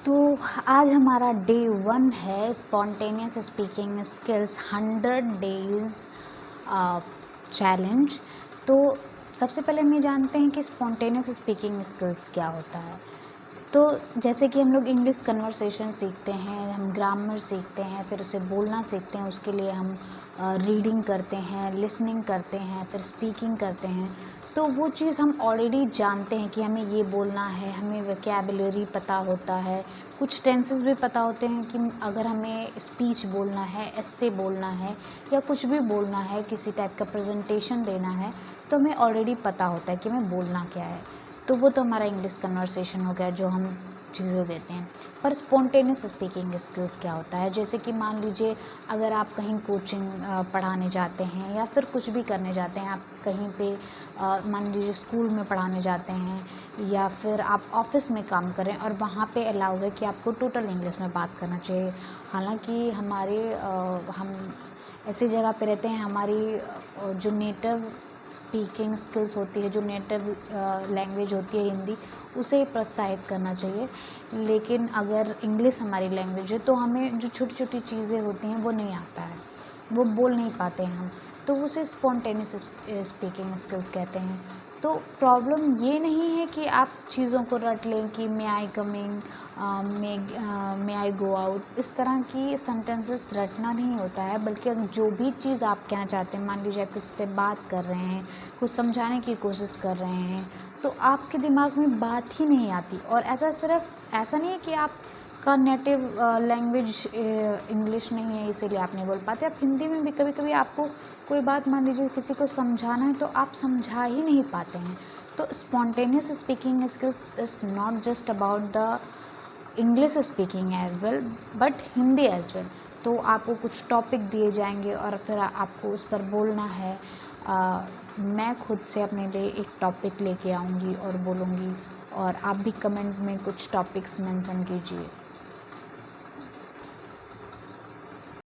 तो आज हमारा डे 1 है spontaneous speaking skills 100 days challenge. तो सबसे पहले हम ये जानते हैं कि स्पॉन्टेनियस स्पीकिंग स्किल्स क्या होता है। तो जैसे कि हम लोग इंग्लिश कन्वर्सेशन सीखते हैं, हम ग्रामर सीखते हैं, फिर उसे बोलना सीखते हैं, उसके लिए हम रीडिंग करते हैं, लिसनिंग करते हैं, फिर स्पीकिंग करते हैं। तो वो चीज़ हम ऑलरेडी जानते हैं कि हमें ये बोलना है, हमें वोकैबुलरी पता होता है, कुछ टेंसेस भी पता होते हैं कि अगर हमें स्पीच बोलना है, एस्से बोलना है या कुछ भी बोलना है, किसी टाइप का प्रेजेंटेशन देना है, तो हमें ऑलरेडी पता होता है कि हमें बोलना क्या है। तो वो तो हमारा इंग्लिश कन्वर्सेशन हो गया जो हम चीज़ें देते हैं। पर स्पॉन्टेनियस स्पीकिंग स्किल्स क्या होता है, जैसे कि मान लीजिए अगर आप कहीं कोचिंग पढ़ाने जाते हैं या फिर कुछ भी करने जाते हैं, आप कहीं पे मान लीजिए स्कूल में पढ़ाने जाते हैं या फिर आप ऑफिस में काम करें और वहाँ पे अलाउ है कि आपको टोटल इंग्लिश में बात करना चाहिए। हालांकि हम ऐसी जगह पे रहते हैं, हमारी जो नेटिव स्पीकिंग स्किल्स होती है, जो नेटिव लैंग्वेज होती है हिंदी, उसे प्रोत्साहित करना चाहिए। लेकिन अगर इंग्लिश हमारी लैंग्वेज है तो हमें जो छोटी छोटी चीज़ें होती हैं वो नहीं आता है, वो बोल नहीं पाते हैं हम, तो उसे स्पॉन्टेनियस स्पीकिंग स्किल्स कहते हैं। तो प्रॉब्लम ये नहीं है कि आप चीज़ों को रट लें कि मे I coming, may I go out, इस तरह की सेंटेंसेस रटना नहीं होता है, बल्कि जो भी चीज़ आप कहना चाहते हैं, मान लीजिए आप किसी से बात कर रहे हैं, कुछ समझाने की कोशिश कर रहे हैं, तो आपके दिमाग में बात ही नहीं आती। और ऐसा नहीं है कि आपका नेटिव लैंग्वेज इंग्लिश नहीं है इसीलिए आप नहीं बोल पाते। आप हिंदी में भी कभी कभी आपको कोई बात मान लीजिए किसी को समझाना है तो आप समझा ही नहीं पाते हैं। तो spontaneous speaking skills is not just about the English speaking as well but Hindi as well. तो आपको कुछ टॉपिक दिए जाएंगे और फिर आपको उस पर बोलना है। मैं खुद से अपने लिए एक टॉपिक लेके आऊँगी और बोलूँगी, और आप भी कमेंट में कुछ टॉपिक्स मेंशन कीजिए।